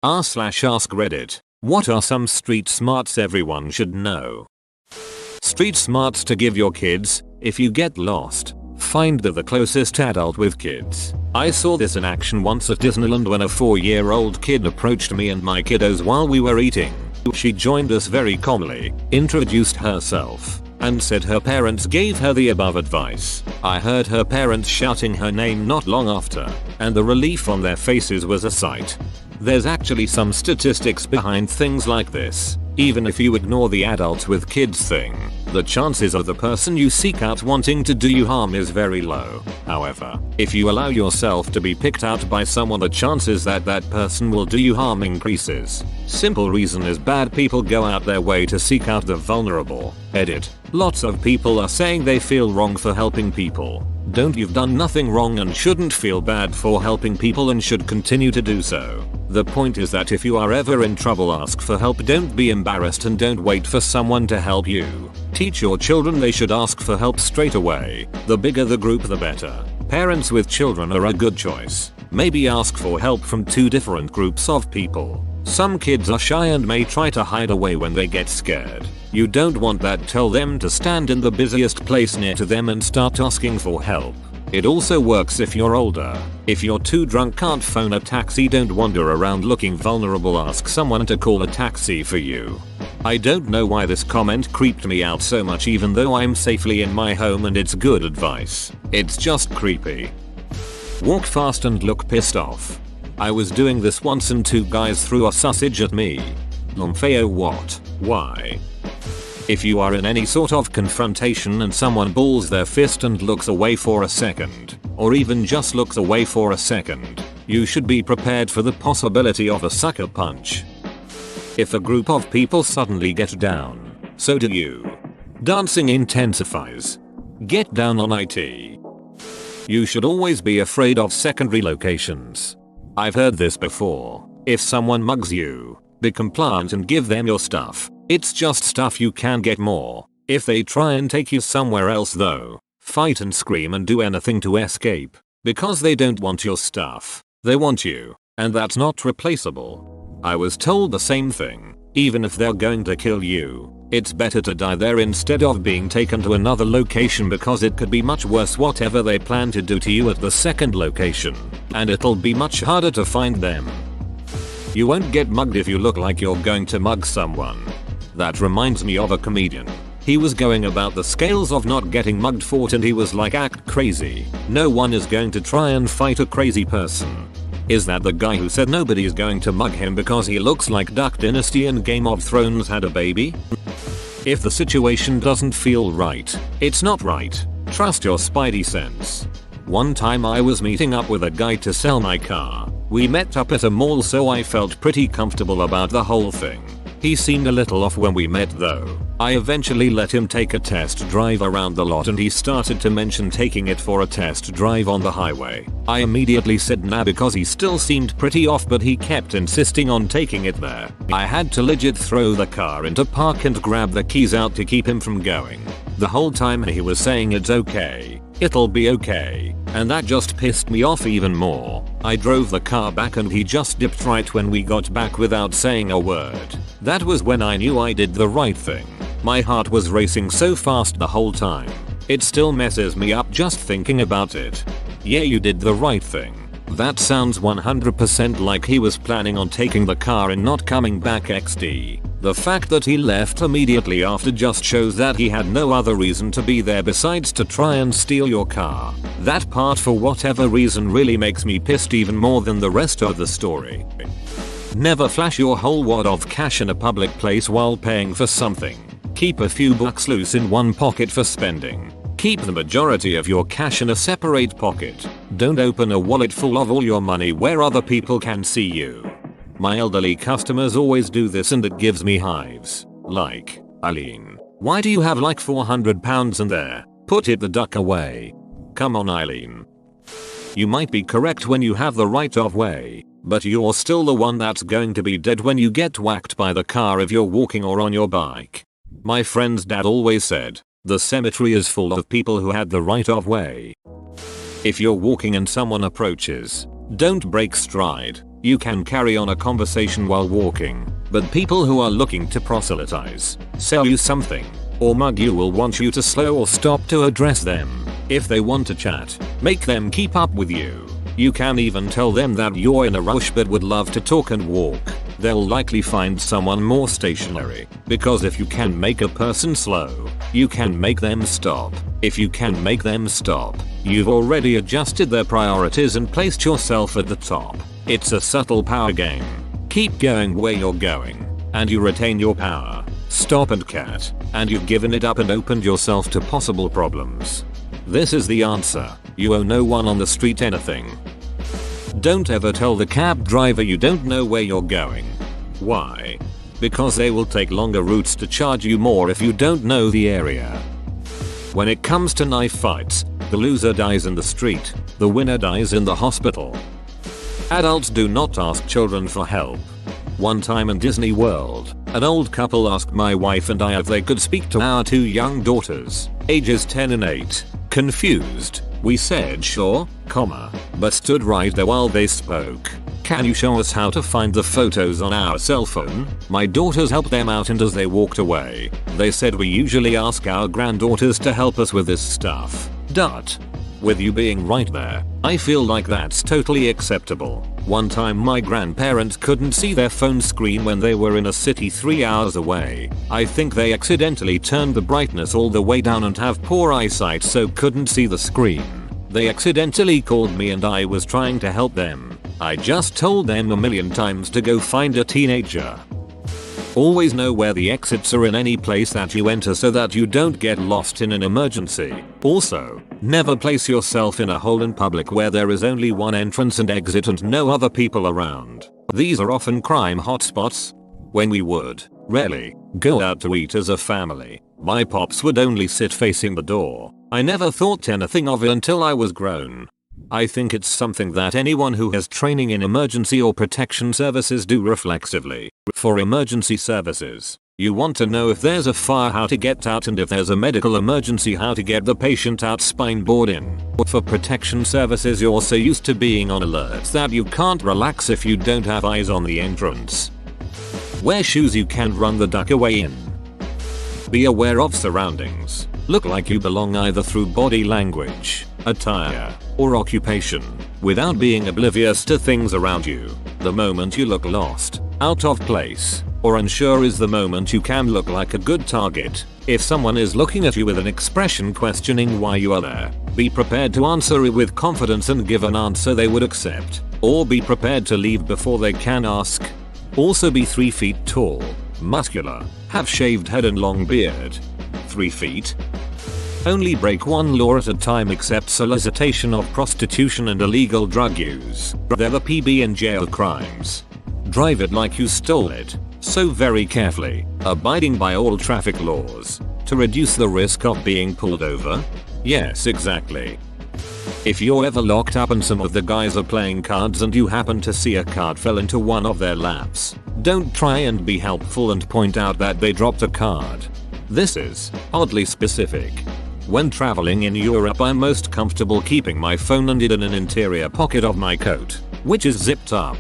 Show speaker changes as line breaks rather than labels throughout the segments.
r/ask Reddit. What are some street smarts everyone should know? Street smarts to give your kids: if you get lost, find the closest adult with kids. I saw this in action once at Disneyland when a 4-year-old kid approached me and my kiddos while we were eating. She joined us very calmly, introduced herself, and said her parents gave her the above advice. I heard her parents shouting her name not long after, and the relief on their faces was a sight. There's actually some statistics behind things like this. Even if you ignore the adults with kids thing, the chances of the person you seek out wanting to do you harm is very low. However, if you allow yourself to be picked out by someone, the chances that that person will do you harm increases. Simple reason is bad people go out their way to seek out the vulnerable. Edit. Lots of people are saying they feel wrong for helping people. Don't. You've done nothing wrong and shouldn't feel bad for helping people and should continue to do so. The point is that if you are ever in trouble, ask for help. Don't be embarrassed and don't wait for someone to help you. Teach your children they should ask for help straight away. The bigger the group, the better. Parents with children are a good choice. Maybe ask for help from 2 different groups of people. Some kids are shy and may try to hide away when they get scared. You don't want that. Tell them to stand in the busiest place near to them and start asking for help. It also works if you're older. If you're too drunk, can't phone a taxi, don't wander around looking vulnerable. Ask someone to call a taxi for you. I don't know why this comment creeped me out so much, even though I'm safely in my home and it's good advice. It's just creepy. Walk fast and look pissed off. I was doing this once and 2 guys threw a sausage at me. Lumfeo what? Why? If you are in any sort of confrontation and someone balls their fist and looks away for a second, or even just looks away for a second, you should be prepared for the possibility of a sucker punch. If a group of people suddenly get down, so do you. Dancing intensifies. Get down on it. You should always be afraid of secondary locations. I've heard this before. If someone mugs you, be compliant and give them your stuff. It's just stuff, you can get more. If they try and take you somewhere else though, fight and scream and do anything to escape. Because they don't want your stuff. They want you. And that's not replaceable. I was told the same thing. Even if they're going to kill you, it's better to die there instead of being taken to another location, because it could be much worse whatever they plan to do to you at the second location. And it'll be much harder to find them. You won't get mugged if you look like you're going to mug someone. That reminds me of a comedian. He was going about the scales of not getting mugged fought and he was like, act crazy. No one is going to try and fight a crazy person. Is that the guy who said nobody's going to mug him because he looks like Duck Dynasty and Game of Thrones had a baby? If the situation doesn't feel right, it's not right. Trust your spidey sense. One time I was meeting up with a guy to sell my car. We met up at a mall, so I felt pretty comfortable about the whole thing. He seemed a little off when we met though. I eventually let him take a test drive around the lot and he started to mention taking it for a test drive on the highway. I immediately said nah because he still seemed pretty off, but he kept insisting on taking it there. I had to legit throw the car into park and grab the keys out to keep him from going. The whole time he was saying it's okay, it'll be okay, and that just pissed me off even more. I drove the car back and he just dipped right when we got back without saying a word. That was when I knew I did the right thing. My heart was racing so fast the whole time. It still messes me up just thinking about it. Yeah, you did the right thing. That sounds 100% like he was planning on taking the car and not coming back XD. The fact that he left immediately after just shows that he had no other reason to be there besides to try and steal your car. That part, for whatever reason, really makes me pissed even more than the rest of the story. Never flash your whole wad of cash in a public place while paying for something. Keep a few bucks loose in one pocket for spending. Keep the majority of your cash in a separate pocket. Don't open a wallet full of all your money where other people can see you. My elderly customers always do this and it gives me hives. Like, Eileen, why do you have like £400 in there? Put it the duck away. Come on, Eileen. You might be correct when you have the right of way, but you're still the one that's going to be dead when you get whacked by the car if you're walking or on your bike. My friend's dad always said, the cemetery is full of people who had the right of way. If you're walking and someone approaches, don't break stride. You can carry on a conversation while walking, but people who are looking to proselytize, sell you something, or mug you will want you to slow or stop to address them. If they want to chat, make them keep up with you. You can even tell them that you're in a rush but would love to talk and walk. They'll likely find someone more stationary, because if you can make a person slow, you can make them stop. If you can make them stop, you've already adjusted their priorities and placed yourself at the top. It's a subtle power game. Keep going where you're going, and you retain your power. Stop and cat, and you've given it up and opened yourself to possible problems. This is the answer. You owe no one on the street anything. Don't ever tell the cab driver you don't know where you're going. Why? Because they will take longer routes to charge you more if you don't know the area. When it comes to knife fights, the loser dies in the street, the winner dies in the hospital. Adults do not ask children for help. One time in Disney World, an old couple asked my wife and I if they could speak to our 2 young daughters, ages 10 and 8. Confused, we said sure, but stood right there while they spoke. Can you show us how to find the photos on our cell phone? My daughters helped them out, and as they walked away, they said we usually ask our granddaughters to help us with this stuff. With you being right there, I feel like that's totally acceptable. One time my grandparents couldn't see their phone screen when they were in a city 3 hours away. I think they accidentally turned the brightness all the way down and have poor eyesight so couldn't see the screen. They accidentally called me and I was trying to help them. I just told them a million times to go find a teenager. Always know where the exits are in any place that you enter so that you don't get lost in an emergency. Also, never place yourself in a hole in public where there is only one entrance and exit and no other people around. These are often crime hotspots. When we would, rarely, go out to eat as a family, my pops would only sit facing the door. I never thought anything of it until I was grown. I think it's something that anyone who has training in emergency or protection services do reflexively. For emergency services, you want to know if there's a fire how to get out, and if there's a medical emergency how to get the patient out spine board in. For protection services, you're so used to being on alert that you can't relax if you don't have eyes on the entrance. Wear shoes you can run the duck away in. Be aware of surroundings. Look like you belong either through body language, attire, or occupation, without being oblivious to things around you. The moment you look lost, out of place, or unsure is the moment you can look like a good target. If someone is looking at you with an expression questioning why you are there, be prepared to answer it with confidence and give an answer they would accept, or be prepared to leave before they can ask. Also be 3 feet tall, muscular, have shaved head and long beard. 3 feet. Only break one law at a time except solicitation of prostitution and illegal drug use. They're the PB and jail crimes. Drive it like you stole it, so very carefully, abiding by all traffic laws, to reduce the risk of being pulled over. Yes, exactly. If you're ever locked up and some of the guys are playing cards and you happen to see a card fell into one of their laps, don't try and be helpful and point out that they dropped a card. This is oddly specific. When traveling in Europe, I'm most comfortable keeping my phone in an interior pocket of my coat, which is zipped up.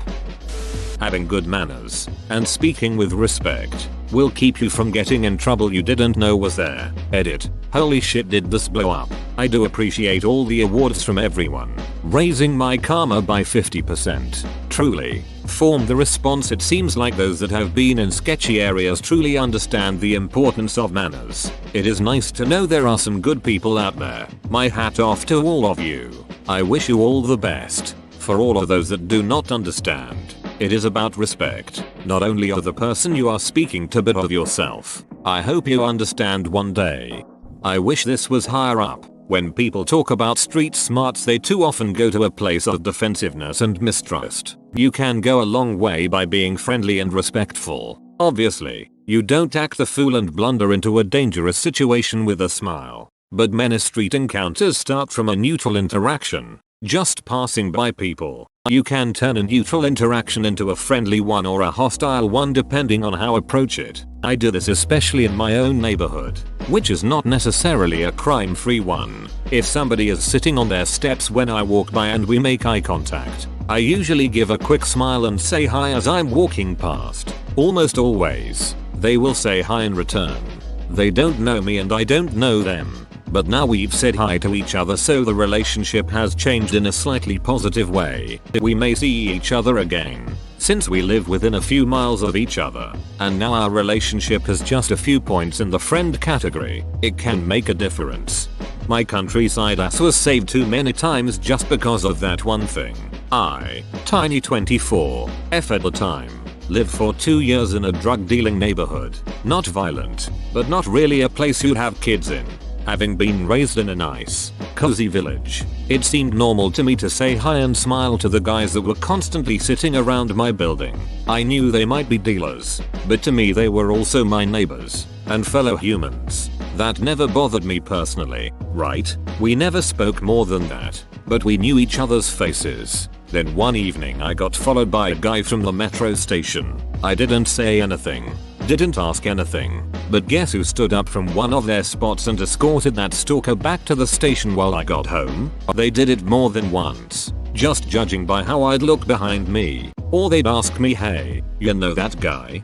Having good manners and speaking with respect will keep you from getting in trouble you didn't know was there. Edit. Holy shit, did this blow up? I do appreciate all the awards from everyone, raising my karma by 50%. Truly. Form the response. It seems like those that have been in sketchy areas truly understand the importance of manners. It is nice to know there are some good people out there. My hat off to all of you. I wish you all the best. For all of those that do not understand, it is about respect, not only of the person you are speaking to but of yourself. I hope you understand one day. I wish this was higher up. When people talk about street smarts, they too often go to a place of defensiveness and mistrust. You can go a long way by being friendly and respectful. Obviously, you don't act the fool and blunder into a dangerous situation with a smile. But many street encounters start from a neutral interaction. Just passing by people. You can turn a neutral interaction into a friendly one or a hostile one depending on how approach it. I do this especially in my own neighborhood, which is not necessarily a crime-free one. If somebody is sitting on their steps when I walk by and we make eye contact, I usually give a quick smile and say hi as I'm walking past. Almost always, they will say hi in return. They don't know me and I don't know them. But now we've said hi to each other, so the relationship has changed in a slightly positive way. We may see each other again, since we live within a few miles of each other, and now our relationship has just a few points in the friend category. It can make a difference. My countryside ass was saved too many times just because of that one thing. I, Tiny 24, F at the time, lived for 2 years in a drug dealing neighborhood. Not violent, but not really a place you'd have kids in. Having been raised in a nice, cozy village, it seemed normal to me to say hi and smile to the guys that were constantly sitting around my building. I knew they might be dealers, but to me they were also my neighbors and fellow humans. That never bothered me personally, right? We never spoke more than that, but we knew each other's faces. Then one evening I got followed by a guy from the metro station. I didn't say anything, didn't ask anything, but guess who stood up from one of their spots and escorted that stalker back to the station while I got home? They did it more than once, just judging by how I'd look behind me. Or they'd ask me, hey, you know that guy?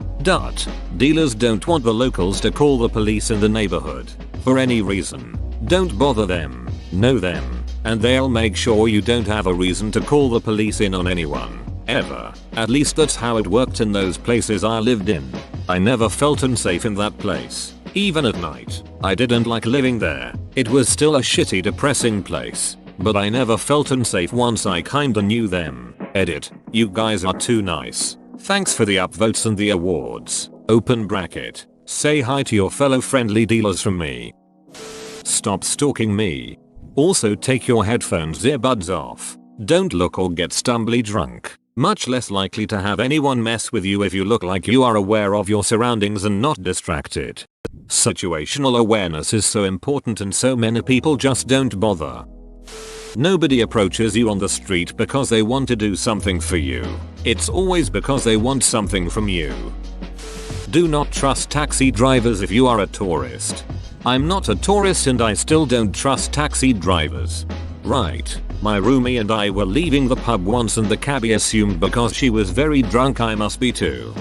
Dealers don't want the locals to call the police in the neighborhood for any reason. Don't bother them, know them, and they'll make sure you don't have a reason to call the police in on anyone, ever. At least that's how it worked in those places I lived in. I never felt unsafe in that place, even at night. I didn't like living there. It was still a shitty, depressing place, but I never felt unsafe once I kinda knew them. Edit. You guys are too nice. Thanks for the upvotes and the awards. Open bracket. Say hi to your fellow friendly dealers from me. Stop stalking me. Also take your headphones earbuds off. Don't look or get stumbly drunk. Much less likely to have anyone mess with you if you look like you are aware of your surroundings and not distracted. Situational awareness is so important and so many people just don't bother. Nobody approaches you on the street because they want to do something for you. It's always because they want something from you. Do not trust taxi drivers if you are a tourist. I'm not a tourist and I still don't trust taxi drivers. Right. My roomie and I were leaving the pub once and the cabbie assumed because she was very drunk I must be too.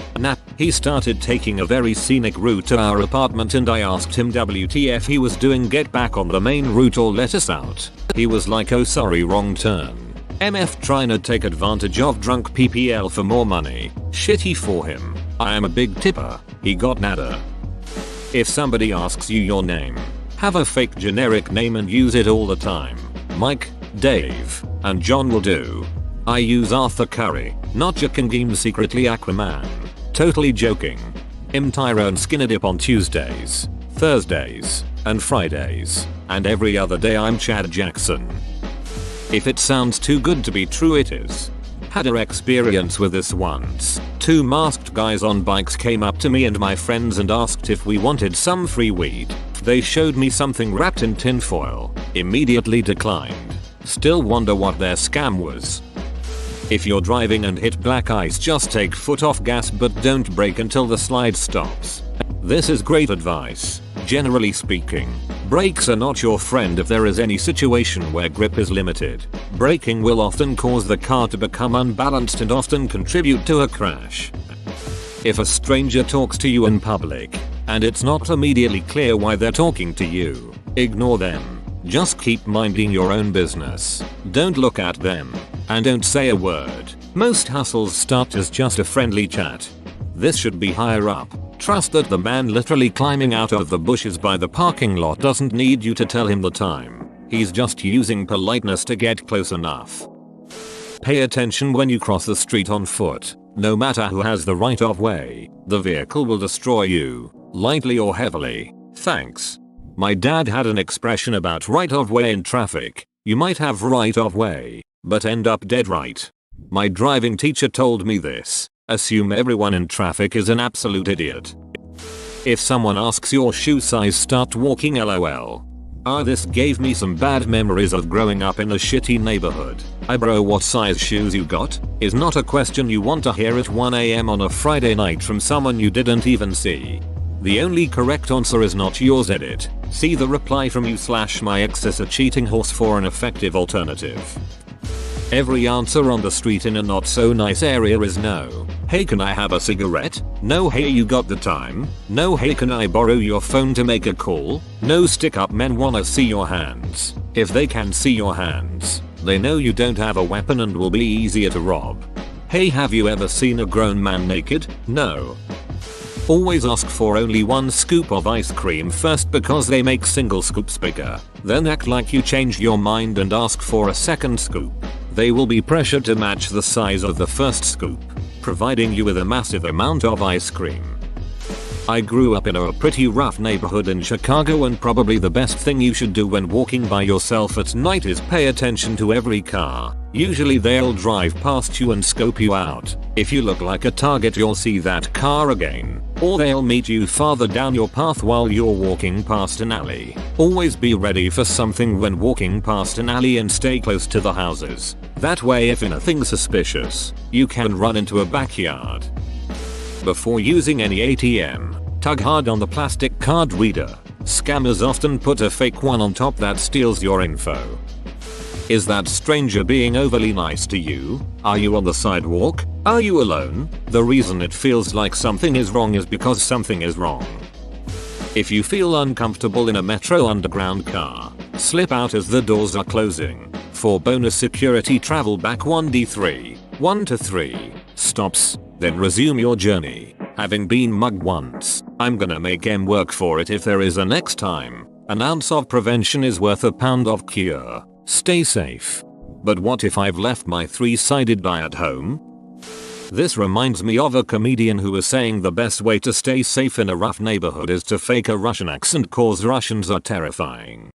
He started taking a very scenic route to our apartment and I asked him WTF he was doing, get back on the main route or let us out. He was like, oh sorry, wrong turn. MF trying to take advantage of drunk PPL for more money. Shitty for him. I am a big tipper. He got nada. If somebody asks you your name, have a fake generic name and use it all the time. Mike, Dave, and John will do. I use Arthur Curry, not Jakangim secretly Aquaman. Totally joking. I'm Tyrone Skinnerdip on Tuesdays, Thursdays, and Fridays, and every other day I'm Chad Jackson. If it sounds too good to be true, it is. Had an experience with this once. 2 masked guys on bikes came up to me and my friends and asked if we wanted some free weed. They showed me something wrapped in tinfoil. Immediately declined. Still wonder what their scam was. If you're driving and hit black ice, just take foot off gas but don't brake until the slide stops. This is great advice. Generally speaking, brakes are not your friend if there is any situation where grip is limited. Braking will often cause the car to become unbalanced and often contribute to a crash. If a stranger talks to you in public, and it's not immediately clear why they're talking to you, ignore them. Just keep minding your own business. Don't look at them, and don't say a word. Most hustles start as just a friendly chat. This should be higher up. Trust that the man literally climbing out of the bushes by the parking lot doesn't need you to tell him the time. He's just using politeness to get close enough. Pay attention when you cross the street on foot. No matter who has the right of way, the vehicle will destroy you, lightly or heavily. Thanks. My dad had an expression about right of way in traffic. You might have right of way, but end up dead right. My driving teacher told me this. Assume everyone in traffic is an absolute idiot. If someone asks your shoe size, start walking LOL. This gave me some bad memories of growing up in a shitty neighborhood. Bro, what size shoes you got? Is not a question you want to hear at 1 AM on a Friday night from someone you didn't even see. The only correct answer is not yours. Edit. See the reply from you / my ex is a cheating horse for an effective alternative. Every answer on the street in a not so nice area is no. Hey, can I have a cigarette? No. Hey, you got the time? No. Hey, can I borrow your phone to make a call? No. Stick up men wanna see your hands. If they can see your hands, they know you don't have a weapon and will be easier to rob. Hey, have you ever seen a grown man naked? No. Always ask for only one scoop of ice cream first because they make single scoops bigger. Then act like you changed your mind and ask for a second scoop. They will be pressured to match the size of the first scoop, providing you with a massive amount of ice cream. I grew up in a pretty rough neighborhood in Chicago, and probably the best thing you should do when walking by yourself at night is pay attention to every car. Usually they'll drive past you and scope you out. If you look like a target, you'll see that car again. Or they'll meet you farther down your path while you're walking past an alley. Always be ready for something when walking past an alley and stay close to the houses. That way, if anything suspicious, you can run into a backyard. Before using any ATM, tug hard on the plastic card reader. Scammers often put a fake one on top that steals your info. Is that stranger being overly nice to you? Are you on the sidewalk? Are you alone? The reason it feels like something is wrong is because something is wrong. If you feel uncomfortable in a Metro Underground car, slip out as the doors are closing. For bonus security, travel back 1 to 3 stops, then resume your journey. Having been mugged once, I'm gonna make M work for it if there is a next time. An ounce of prevention is worth a pound of cure. Stay safe. But what if I've left my 3-sided die at home? This reminds me of a comedian who was saying the best way to stay safe in a rough neighborhood is to fake a Russian accent cause Russians are terrifying.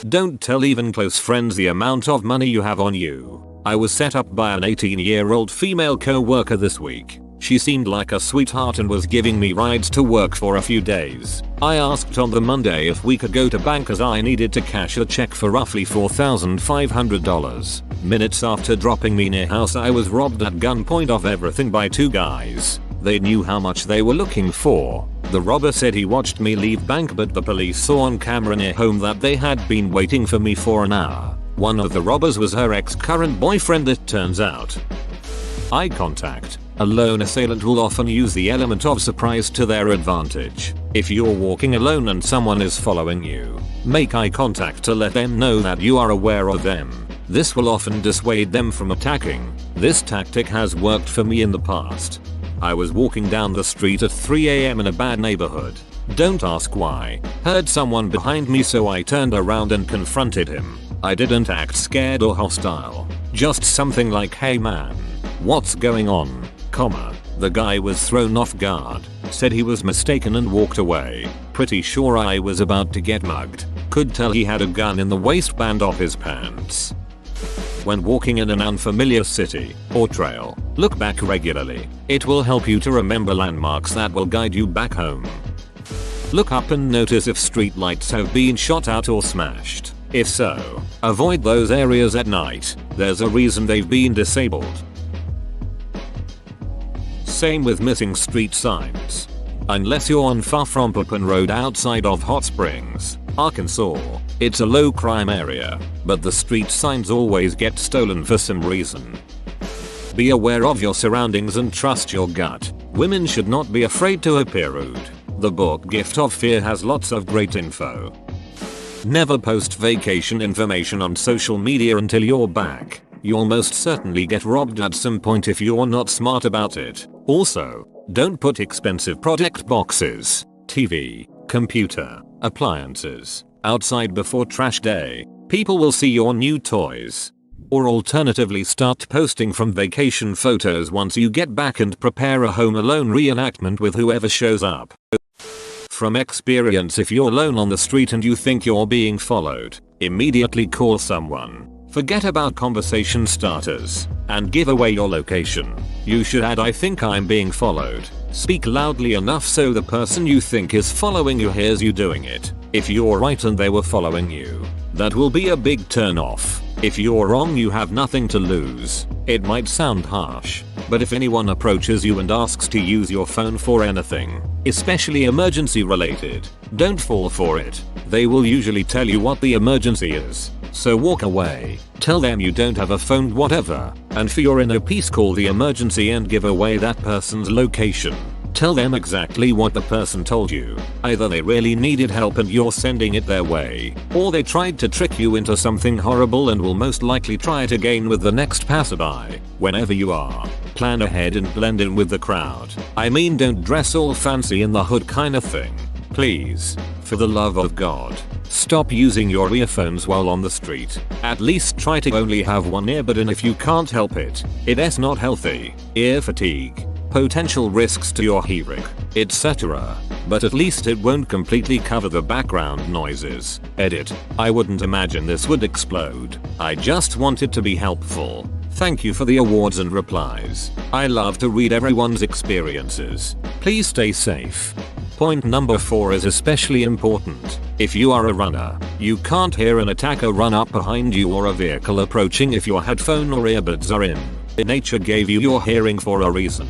Don't tell even close friends the amount of money you have on you. I was set up by an 18-year-old female co-worker this week. She seemed like a sweetheart and was giving me rides to work for a few days. I asked on the Monday if we could go to bank as I needed to cash a check for roughly $4,500. Minutes after dropping me near house, I was robbed at gunpoint of everything by 2 guys. They knew how much they were looking for. The robber said he watched me leave bank, but the police saw on camera near home that they had been waiting for me for an hour. One of the robbers was her ex-current boyfriend, it turns out. Eye contact. A lone assailant will often use the element of surprise to their advantage. If you're walking alone and someone is following you, make eye contact to let them know that you are aware of them. This will often dissuade them from attacking. This tactic has worked for me in the past. I was walking down the street at 3 AM in a bad neighborhood. Don't ask why. Heard someone behind me, so I turned around and confronted him. I didn't act scared or hostile. Just something like, "Hey man, what's going on?" The guy was thrown off guard, said he was mistaken and walked away. Pretty sure I was about to get mugged. Could tell he had a gun in the waistband of his pants. When walking in an unfamiliar city or trail, look back regularly. It will help you to remember landmarks that will guide you back home. Look up and notice if street lights have been shot out or smashed. If so, avoid those areas at night. There's a reason they've been disabled. Same with missing street signs. Unless you're on Far From Pupin Road outside of Hot Springs, Arkansas, it's a low crime area, but the street signs always get stolen for some reason. Be aware of your surroundings and trust your gut. Women should not be afraid to appear rude. The book Gift of Fear has lots of great info. Never post vacation information on social media until you're back. You'll most certainly get robbed at some point if you're not smart about it. Also, don't put expensive product boxes, TV, computer, appliances, outside before trash day. People will see your new toys. Or alternatively, start posting from vacation photos once you get back and prepare a Home Alone reenactment with whoever shows up. From experience, if you're alone on the street and you think you're being followed, immediately call someone. Forget about conversation starters and give away your location. You should add, "I think I'm being followed." Speak loudly enough so the person you think is following you hears you doing it. If you're right and they were following you, that will be a big turn off. If you're wrong, you have nothing to lose. It might sound harsh, but if anyone approaches you and asks to use your phone for anything, especially emergency related, don't fall for it. They will usually tell you what the emergency is, so walk away. Tell them you don't have a phone, whatever, and for your inner peace call the emergency and give away that person's location. Tell them exactly what the person told you. Either they really needed help and you're sending it their way, or they tried to trick you into something horrible and will most likely try it again with the next passerby. Whenever you are, plan ahead and blend in with the crowd. I mean, don't dress all fancy in the hood kind of thing. Please, for the love of God, stop using your earphones while on the street. At least try to only have one earbud in if you can't help it. It's not healthy. Ear fatigue, potential risks to your hearing, etc. But at least it won't completely cover the background noises. Edit. I wouldn't imagine this would explode. I just wanted to be helpful. Thank you for the awards and replies. I love to read everyone's experiences. Please stay safe. Point number 4 is especially important. If you are a runner, you can't hear an attacker run up behind you or a vehicle approaching if your headphone or earbuds are in. Nature gave you your hearing for a reason.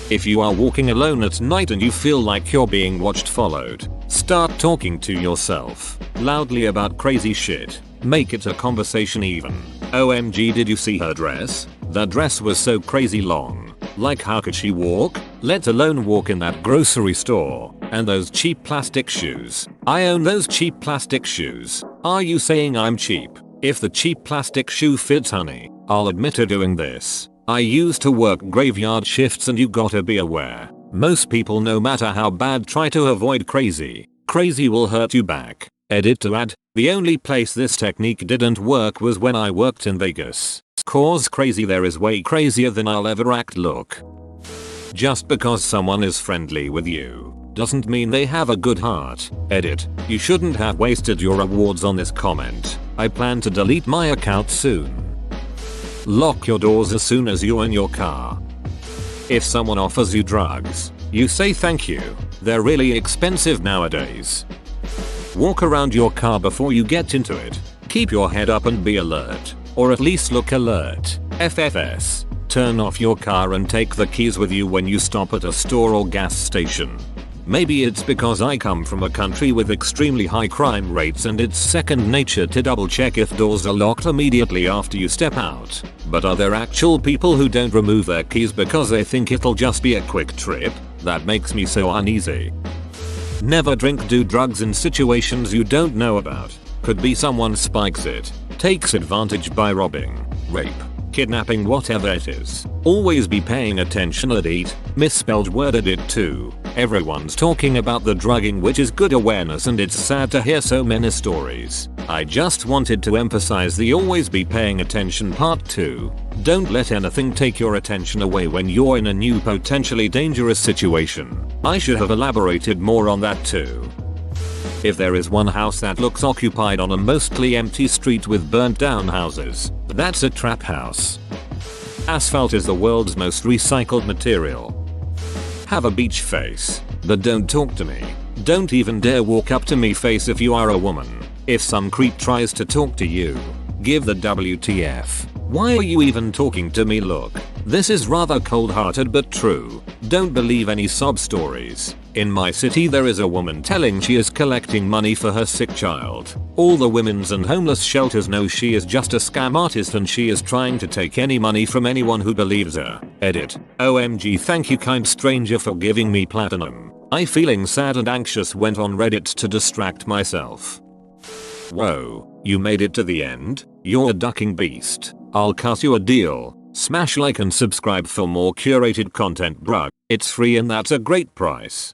If you are walking alone at night and you feel like you're being watched, followed, start talking to yourself loudly about crazy shit. Make it a conversation even. OMG, did you see her dress? The dress was so crazy long. Like, how could she walk? Let alone walk in that grocery store. And those cheap plastic shoes. I own those cheap plastic shoes. Are you saying I'm cheap? If the cheap plastic shoe fits, honey, I'll admit to doing this. I used to work graveyard shifts and you gotta be aware. Most people, no matter how bad, try to avoid crazy. Crazy will hurt you back. Edit to add, the only place this technique didn't work was when I worked in Vegas. Cause crazy there is way crazier than I'll ever act look. Just because someone is friendly with you doesn't mean they have a good heart. Edit. You shouldn't have wasted your awards on this comment. I plan to delete my account soon. Lock your doors as soon as you're in your car. If someone offers you drugs, you say thank you. They're really expensive nowadays. Walk around your car before you get into it. Keep your head up and be alert. Or at least look alert. FFS. Turn off your car and take the keys with you when you stop at a store or gas station. Maybe it's because I come from a country with extremely high crime rates and it's second nature to double check if doors are locked immediately after you step out. But are there actual people who don't remove their keys because they think it'll just be a quick trip? That makes me so uneasy. Never drink, do drugs in situations you don't know about. Could be someone spikes it, takes advantage by robbing, rape, kidnapping, whatever it is. Always be paying attention at eat, misspelled word at it too. Everyone's talking about the drugging, which is good awareness, and it's sad to hear so many stories. I just wanted to emphasize the always be paying attention part too. Don't let anything take your attention away when you're in a new potentially dangerous situation. I should have elaborated more on that too. If there is one house that looks occupied on a mostly empty street with burnt down houses, that's a trap house. Asphalt is the world's most recycled material. Have a beach face, but don't talk to me. Don't even dare walk up to me face if you are a woman. If some creep tries to talk to you, give the WTF. Why are you even talking to me look? This is rather cold-hearted but true. Don't believe any sob stories. In my city there is a woman telling she is collecting money for her sick child. All the women's and homeless shelters know she is just a scam artist and she is trying to take any money from anyone who believes her. Edit. OMG, thank you kind stranger for giving me platinum. I feeling sad and anxious went on Reddit to distract myself. Whoa, you made it to the end? You're a ducking beast. I'll cut you a deal. Smash like and subscribe for more curated content, bruh. It's free and that's a great price.